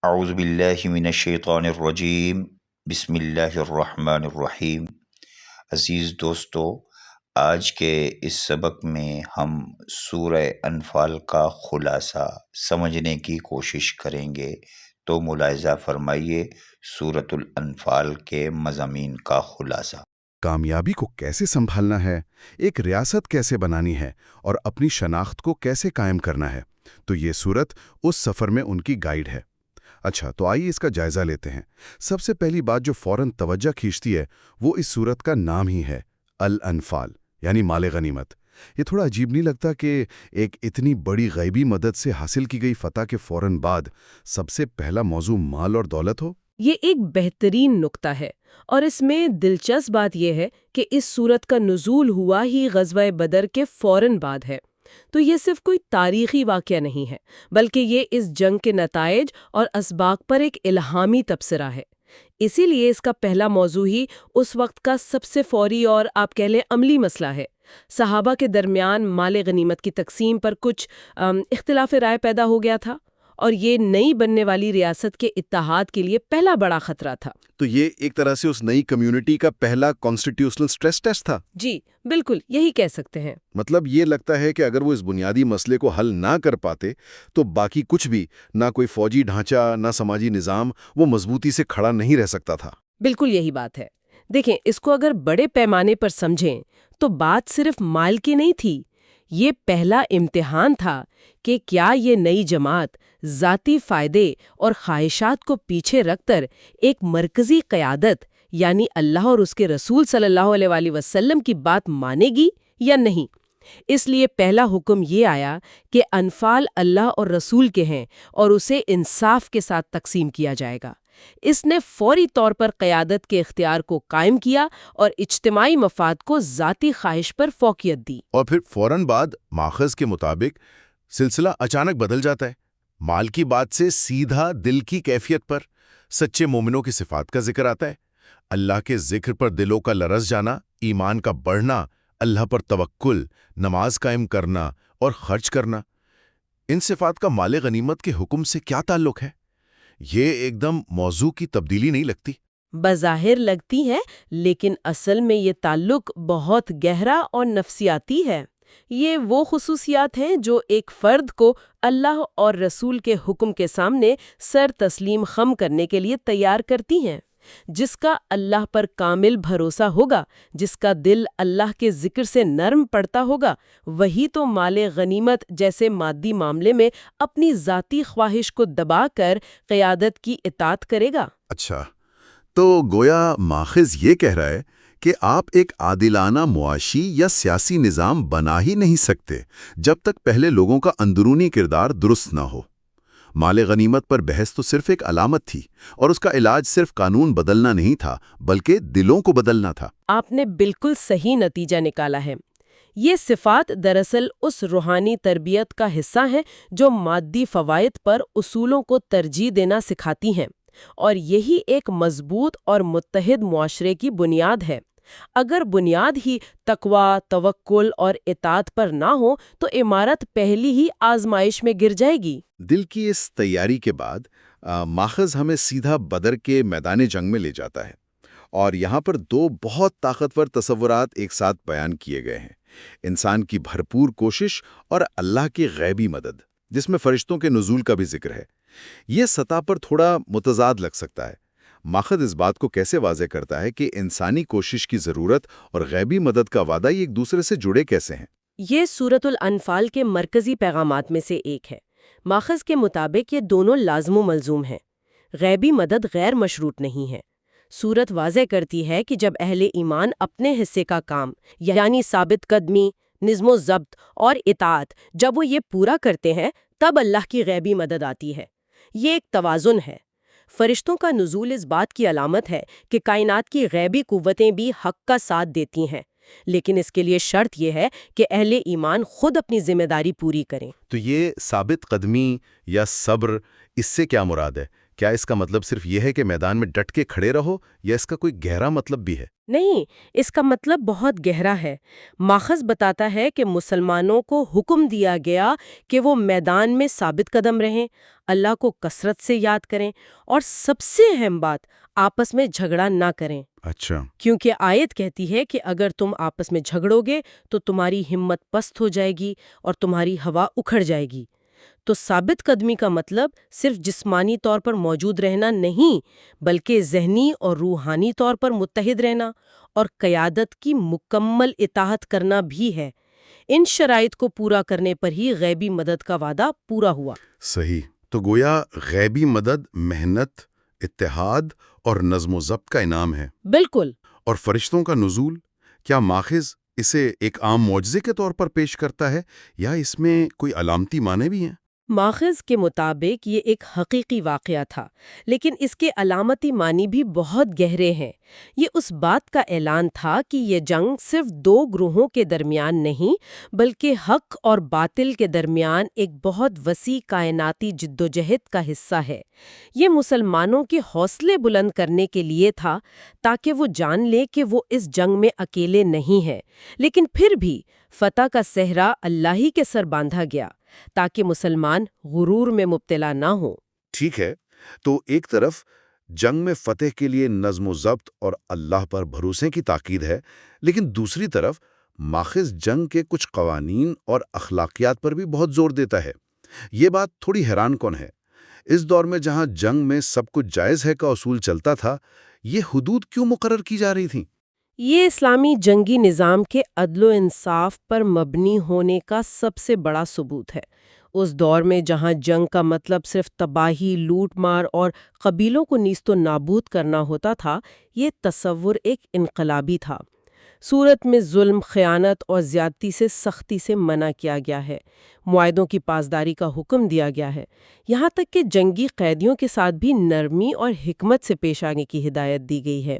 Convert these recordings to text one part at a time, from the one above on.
اعوذ باللہ من الشیطان الرجیم، بسم اللہ الرحمن الرحیم۔ عزیز دوستو، آج کے اس سبق میں ہم سورہ انفال کا خلاصہ سمجھنے کی کوشش کریں گے، تو ملاحظہ فرمائیے سورۃ الانفال کے مضامین کا خلاصہ۔ کامیابی کو کیسے سنبھالنا ہے، ایک ریاست کیسے بنانی ہے اور اپنی شناخت کو کیسے قائم کرنا ہے، تو یہ سورت اس سفر میں ان کی گائیڈ ہے۔ اچھا، تو آئیے اس کا جائزہ لیتے ہیں۔ سب سے پہلی بات جو فوراً توجہ کھینچتی ہے وہ اس سورت کا نام ہی ہے، الانفال، یعنی مال غنیمت۔ یہ تھوڑا عجیب نہیں لگتا کہ ایک اتنی بڑی غیبی مدد سے حاصل کی گئی فتح کے فوراً بعد سب سے پہلا موضوع مال اور دولت ہو؟ یہ ایک بہترین نقطہ ہے، اور اس میں دلچسپ بات یہ ہے کہ اس سورت کا نزول ہوا ہی غزوہ بدر کے فوراً بعد ہے۔ تو یہ صرف کوئی تاریخی واقعہ نہیں ہے، بلکہ یہ اس جنگ کے نتائج اور اسباق پر ایک الہامی تبصرہ ہے۔ اسی لیے اس کا پہلا موضوع ہی اس وقت کا سب سے فوری اور آپ کہہ لیں عملی مسئلہ ہے۔ صحابہ کے درمیان مال غنیمت کی تقسیم پر کچھ اختلاف رائے پیدا ہو گیا تھا، اور یہ نئی بننے والی ریاست کے اتحاد کے لیے پہلا بڑا خطرہ تھا۔ تو یہ ایک طرح سے اس نئی کمیونٹی کا پہلا کانسٹیٹیوشنل سٹریس ٹیسٹ تھا۔ جی بالکل، یہی کہہ سکتے ہیں۔ مطلب یہ لگتا ہے کہ اگر وہ اس بنیادی مسئلے کو حل نہ کر پاتے تو باقی کچھ بھی، نہ کوئی فوجی ڈھانچہ، نہ سماجی نظام، وہ مضبوطی سے کھڑا نہیں رہ سکتا تھا۔ بالکل یہی بات ہے۔ دیکھیں، اس کو اگر بڑے پیمانے پر سمجھیں تو بات صرف مال کی نہیں تھی۔ یہ پہلا امتحان تھا کہ کیا یہ نئی جماعت ذاتی فائدے اور خواہشات کو پیچھے رکھ کر ایک مرکزی قیادت یعنی اللہ اور اس کے رسول صلی اللہ علیہ وآلہ وسلم کی بات مانے گی یا نہیں۔ اس لیے پہلا حکم یہ آیا کہ انفال اللہ اور رسول کے ہیں اور اسے انصاف کے ساتھ تقسیم کیا جائے گا۔ اس نے فوری طور پر قیادت کے اختیار کو قائم کیا اور اجتماعی مفاد کو ذاتی خواہش پر فوقیت دی۔ اور پھر فوراً بعد ماخذ کے مطابق سلسلہ اچانک بدل جاتا ہے، مال کی بات سے سیدھا دل کی کیفیت پر، سچے مومنوں کی صفات کا ذکر آتا ہے۔ اللہ کے ذکر پر دلوں کا لرز جانا، ایمان کا بڑھنا، اللہ پر توکل، نماز قائم کرنا اور خرچ کرنا۔ ان صفات کا مال غنیمت کے حکم سے کیا تعلق ہے؟ یہ ایک دم موضوع کی تبدیلی نہیں لگتی؟ بظاہر لگتی ہے، لیکن اصل میں یہ تعلق بہت گہرا اور نفسیاتی ہے۔ یہ وہ خصوصیات ہیں جو ایک فرد کو اللہ اور رسول کے حکم کے سامنے سر تسلیم خم کرنے کے لیے تیار کرتی ہیں۔ جس کا اللہ پر کامل بھروسہ ہوگا، جس کا دل اللہ کے ذکر سے نرم پڑتا ہوگا، وہی تو مال غنیمت جیسے مادی معاملے میں اپنی ذاتی خواہش کو دبا کر قیادت کی اطاعت کرے گا۔ اچھا، تو گویا ماخذ یہ کہہ رہا ہے کہ آپ ایک عادلانہ معاشی یا سیاسی نظام بنا ہی نہیں سکتے جب تک پہلے لوگوں کا اندرونی کردار درست نہ ہو۔ مال غنیمت پر بحث تو صرف ایک علامت تھی، اور اس کا علاج صرف قانون بدلنا نہیں تھا بلکہ دلوں کو بدلنا تھا۔ آپ نے بالکل صحیح نتیجہ نکالا ہے۔ یہ صفات دراصل اس روحانی تربیت کا حصہ ہیں جو مادی فوائد پر اصولوں کو ترجیح دینا سکھاتی ہیں، اور یہی ایک مضبوط اور متحد معاشرے کی بنیاد ہے۔ اگر بنیاد ہی تقوی، توکل اور اطاعت پر نہ ہو تو عمارت پہلی ہی آزمائش میں گر جائے گی۔ دل کی اس تیاری کے بعد ماخذ ہمیں سیدھا بدر کے میدان جنگ میں لے جاتا ہے، اور یہاں پر دو بہت طاقتور تصورات ایک ساتھ بیان کیے گئے ہیں: انسان کی بھرپور کوشش اور اللہ کی غیبی مدد، جس میں فرشتوں کے نزول کا بھی ذکر ہے۔ یہ سطح پر تھوڑا متضاد لگ سکتا ہے۔ ماخذ اس بات کو کیسے واضح کرتا ہے کہ انسانی کوشش کی ضرورت اور غیبی مدد کا وعدہ یہ ایک دوسرے سے جڑے کیسے ہیں؟ یہ سورۃ الانفال کے مرکزی پیغامات میں سے ایک ہے۔ ماخذ کے مطابق یہ دونوں لازم و ملزوم ہیں۔ غیبی مدد غیر مشروط نہیں ہے۔ سورت واضح کرتی ہے کہ جب اہل ایمان اپنے حصے کا کام یعنی ثابت قدمی، نظم و ضبط اور اطاعت جب وہ یہ پورا کرتے ہیں تب اللہ کی غیبی مدد آتی ہے۔ یہ ایک توازن ہے۔ فرشتوں کا نزول اس بات کی علامت ہے کہ کائنات کی غیبی قوتیں بھی حق کا ساتھ دیتی ہیں، لیکن اس کے لیے شرط یہ ہے کہ اہل ایمان خود اپنی ذمہ داری پوری کریں۔ تو یہ ثابت قدمی یا صبر، اس سے کیا مراد ہے؟ کیا اس کا مطلب صرف یہ ہے کہ میدان میں ڈٹ کے کھڑے رہو یا اس کا کوئی گہرا مطلب بھی ہے؟ نہیں، اس کا مطلب بہت گہرا ہے۔ ماخذ بتاتا ہے کہ مسلمانوں کو حکم دیا گیا کہ وہ میدان میں ثابت قدم رہیں، اللہ کو کثرت سے یاد کریں اور سب سے اہم بات، آپس میں جھگڑا نہ کریں۔ اچھا، کیونکہ آیت کہتی ہے کہ اگر تم آپس میں جھگڑو گے تو تمہاری ہمت پست ہو جائے گی اور تمہاری ہوا اکھڑ جائے گی۔ تو ثابت قدمی کا مطلب صرف جسمانی طور پر موجود رہنا نہیں، بلکہ ذہنی اور روحانی طور پر متحد رہنا اور قیادت کی مکمل اطاعت کرنا بھی ہے۔ ان شرائط کو پورا کرنے پر ہی غیبی مدد کا وعدہ پورا ہوا۔ صحیح۔ تو گویا غیبی مدد محنت، اتحاد اور نظم و ضبط کا انعام ہے۔ بالکل۔ اور فرشتوں کا نزول، کیا ماخذ اسے ایک عام معجزے کے طور پر پیش کرتا ہے یا اس میں کوئی علامتی معنی بھی ہیں؟ ماخذ کے مطابق یہ ایک حقیقی واقعہ تھا، لیکن اس کے علامتی معنی بھی بہت گہرے ہیں۔ یہ اس بات کا اعلان تھا کہ یہ جنگ صرف دو گروہوں کے درمیان نہیں، بلکہ حق اور باطل کے درمیان ایک بہت وسیع کائناتی جدوجہد کا حصہ ہے۔ یہ مسلمانوں کے حوصلے بلند کرنے کے لیے تھا، تاکہ وہ جان لے کہ وہ اس جنگ میں اکیلے نہیں ہیں، لیکن پھر بھی فتح کا صحرا اللہ ہی کے سر باندھا گیا، تاکہ مسلمان غرور میں مبتلا نہ ہوں۔ ٹھیک ہے، تو ایک طرف جنگ میں فتح کے لیے نظم و ضبط اور اللہ پر بھروسے کی تاکید ہے، لیکن دوسری طرف ماخذ جنگ کے کچھ قوانین اور اخلاقیات پر بھی بہت زور دیتا ہے۔ یہ بات تھوڑی حیران کن ہے۔ اس دور میں جہاں جنگ میں سب کچھ جائز ہے کا اصول چلتا تھا، یہ حدود کیوں مقرر کی جا رہی تھیں؟ یہ اسلامی جنگی نظام کے عدل و انصاف پر مبنی ہونے کا سب سے بڑا ثبوت ہے۔ اس دور میں جہاں جنگ کا مطلب صرف تباہی، لوٹ مار اور قبیلوں کو نیست و نابود کرنا ہوتا تھا، یہ تصور ایک انقلابی تھا۔ صورت میں ظلم، خیانت اور زیادتی سے سختی سے منع کیا گیا ہے۔ معاہدوں کی پاسداری کا حکم دیا گیا ہے۔ یہاں تک کہ جنگی قیدیوں کے ساتھ بھی نرمی اور حکمت سے پیش آنے کی ہدایت دی گئی ہے۔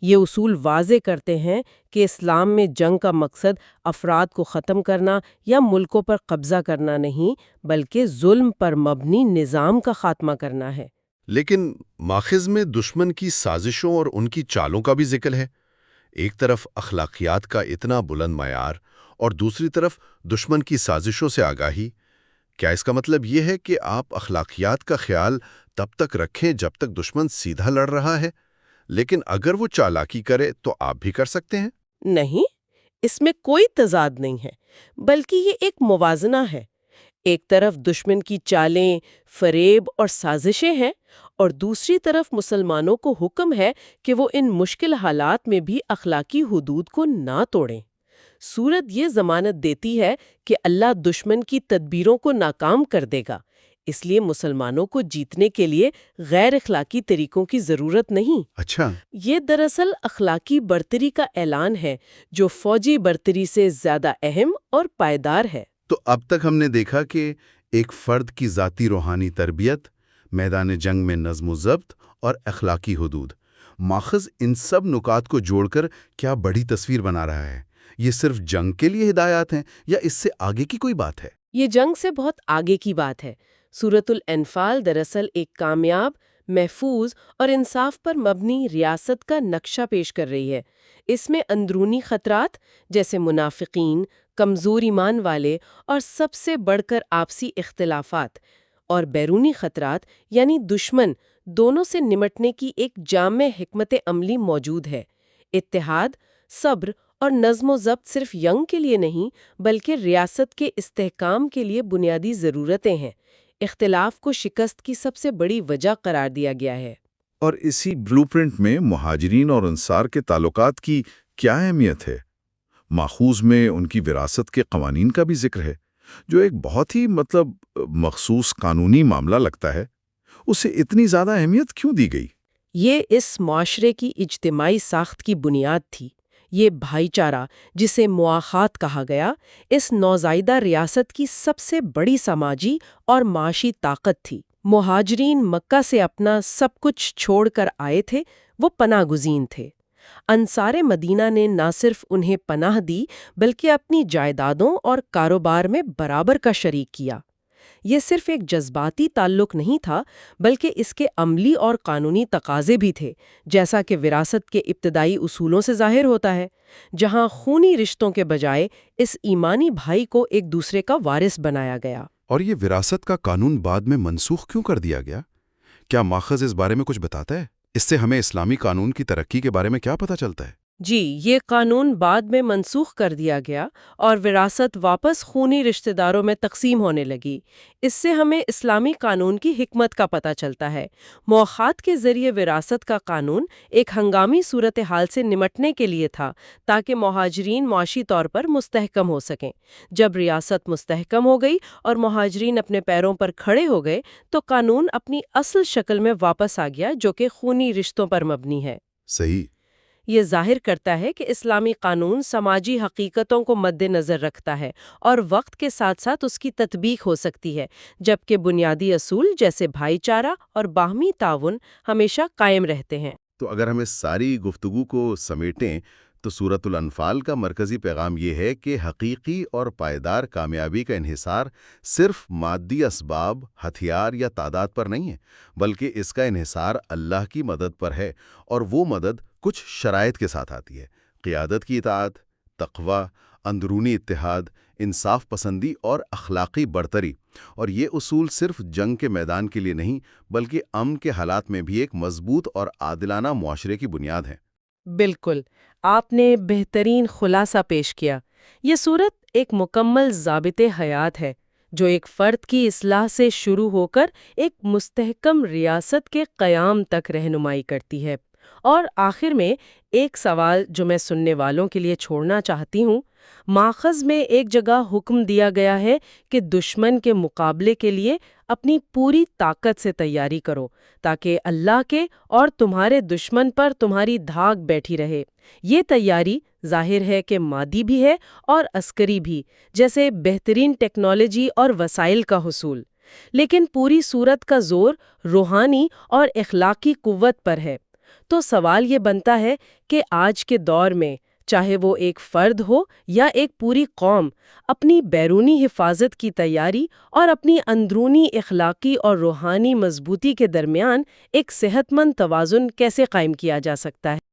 یہ اصول واضح کرتے ہیں کہ اسلام میں جنگ کا مقصد افراد کو ختم کرنا یا ملکوں پر قبضہ کرنا نہیں، بلکہ ظلم پر مبنی نظام کا خاتمہ کرنا ہے۔ لیکن ماخذ میں دشمن کی سازشوں اور ان کی چالوں کا بھی ذکر ہے۔ ایک طرف اخلاقیات کا اتنا بلند معیار اور دوسری طرف دشمن کی سازشوں سے آگاہی۔ کیا اس کا مطلب یہ ہے کہ آپ اخلاقیات کا خیال تب تک رکھیں جب تک دشمن سیدھا لڑ رہا ہے، لیکن اگر وہ چالاکی کرے تو آپ بھی کر سکتے ہیں؟ نہیں، اس میں کوئی تضاد نہیں ہے، بلکہ یہ ایک موازنہ ہے۔ ایک طرف دشمن کی چالیں، فریب اور سازشیں ہیں، اور دوسری طرف مسلمانوں کو حکم ہے کہ وہ ان مشکل حالات میں بھی اخلاقی حدود کو نہ توڑیں۔ سورت یہ ضمانت دیتی ہے کہ اللہ دشمن کی تدبیروں کو ناکام کر دے گا، اس لیے مسلمانوں کو جیتنے کے لیے غیر اخلاقی طریقوں کی ضرورت نہیں۔ اچھا، یہ دراصل اخلاقی برتری کا اعلان ہے، جو فوجی برتری سے زیادہ اہم اور پائیدار ہے۔ تو اب تک ہم نے دیکھا کہ ایک فرد کی ذاتی روحانی تربیت، میدان جنگ میں نظم و ضبط اور اخلاقی حدود، ماخذ ان سب نکات کو جوڑ کر کیا بڑی تصویر بنا رہا ہے۔ یہ صرف جنگ کے لیے ہدایات ہیں یا اس سے آگے کی کوئی بات ہے؟ یہ جنگ سے بہت آگے کی بات ہے۔ سورۃ الانفال دراصل ایک کامیاب، محفوظ اور انصاف پر مبنی ریاست کا نقشہ پیش کر رہی ہے۔ اس میں اندرونی خطرات جیسے منافقین، کمزور ایمان والے اور سب سے بڑھ کر آپسی اختلافات، اور بیرونی خطرات یعنی دشمن، دونوں سے نمٹنے کی ایک جامع حکمت عملی موجود ہے۔ اتحاد، صبر اور نظم و ضبط صرف جنگ کے لیے نہیں، بلکہ ریاست کے استحکام کے لیے بنیادی ضرورتیں ہیں۔ اختلاف کو شکست کی سب سے بڑی وجہ قرار دیا گیا ہے۔ اور اسی بلو پرنٹ میں مہاجرین اور انصار کے تعلقات کی کیا اہمیت ہے؟ ماخوذ میں ان کی وراثت کے قوانین کا بھی ذکر ہے، جو ایک بہت ہی مخصوص قانونی معاملہ لگتا ہے۔ اسے اتنی زیادہ اہمیت کیوں دی گئی؟ یہ اس معاشرے کی اجتماعی ساخت کی بنیاد تھی۔ یہ بھائی چارہ، جسے مواخات کہا گیا، اس نوزائیدہ ریاست کی سب سے بڑی سماجی اور معاشی طاقت تھی۔ مہاجرین مکہ سے اپنا سب کچھ چھوڑ کر آئے تھے، وہ پناہ گزین تھے۔ انصار مدینہ نے نہ صرف انہیں پناہ دی، بلکہ اپنی جائیدادوں اور کاروبار میں برابر کا شریک کیا۔ یہ صرف ایک جذباتی تعلق نہیں تھا، بلکہ اس کے عملی اور قانونی تقاضے بھی تھے، جیسا کہ وراثت کے ابتدائی اصولوں سے ظاہر ہوتا ہے، جہاں خونی رشتوں کے بجائے اس ایمانی بھائی کو ایک دوسرے کا وارث بنایا گیا۔ اور یہ وراثت کا قانون بعد میں منسوخ کیوں کر دیا گیا؟ کیا ماخذ اس بارے میں کچھ بتاتا ہے؟ اس سے ہمیں اسلامی قانون کی ترقی کے بارے میں کیا پتہ چلتا ہے؟ جی، یہ قانون بعد میں منسوخ کر دیا گیا اور وراثت واپس خونی رشتہ داروں میں تقسیم ہونے لگی۔ اس سے ہمیں اسلامی قانون کی حکمت کا پتہ چلتا ہے۔ مؤاخات کے ذریعے وراثت کا قانون ایک ہنگامی صورتحال سے نمٹنے کے لیے تھا، تاکہ مہاجرین معاشی طور پر مستحکم ہو سکیں۔ جب ریاست مستحکم ہو گئی اور مہاجرین اپنے پیروں پر کھڑے ہو گئے تو قانون اپنی اصل شکل میں واپس آ گیا، جو کہ خونی رشتوں پر مبنی ہے۔ صحیح۔ یہ ظاہر کرتا ہے کہ اسلامی قانون سماجی حقیقتوں کو مد نظر رکھتا ہے اور وقت کے ساتھ ساتھ اس کی تطبیق ہو سکتی ہے، جبکہ بنیادی اصول جیسے بھائی چارہ اور باہمی تعاون ہمیشہ قائم رہتے ہیں۔ تو اگر ہم اس ساری گفتگو کو سمیٹیں تو سورۃ الانفال کا مرکزی پیغام یہ ہے کہ حقیقی اور پائیدار کامیابی کا انحصار صرف مادی اسباب، ہتھیار یا تعداد پر نہیں ہے، بلکہ اس کا انحصار اللہ کی مدد پر ہے، اور وہ مدد کچھ شرائط کے ساتھ آتی ہے: قیادت کی اطاعت، تقوی، اندرونی اتحاد، انصاف پسندی اور اخلاقی برتری۔ اور یہ اصول صرف جنگ کے میدان کے لیے نہیں، بلکہ امن کے حالات میں بھی ایک مضبوط اور عادلانہ معاشرے کی بنیاد ہیں۔ بالکل، آپ نے بہترین خلاصہ پیش کیا۔ یہ صورت ایک مکمل ضابط حیات ہے، جو ایک فرد کی اصلاح سے شروع ہو کر ایک مستحکم ریاست کے قیام تک رہنمائی کرتی ہے۔ اور آخر میں ایک سوال جو میں سننے والوں کے لیے چھوڑنا چاہتی ہوں، ماخذ میں ایک جگہ حکم دیا گیا ہے کہ دشمن کے مقابلے کے لیے اپنی پوری طاقت سے تیاری کرو، تاکہ اللہ کے اور تمہارے دشمن پر تمہاری دھاک بیٹھی رہے۔ یہ تیاری ظاہر ہے کہ مادی بھی ہے اور عسکری بھی، جیسے بہترین ٹیکنالوجی اور وسائل کا حصول۔ لیکن پوری صورت کا زور روحانی اور اخلاقی قوت پر ہے۔ تو سوال یہ بنتا ہے کہ آج کے دور میں، چاہے وہ ایک فرد ہو یا ایک پوری قوم، اپنی بیرونی حفاظت کی تیاری اور اپنی اندرونی اخلاقی اور روحانی مضبوطی کے درمیان ایک صحت مند توازن کیسے قائم کیا جا سکتا ہے؟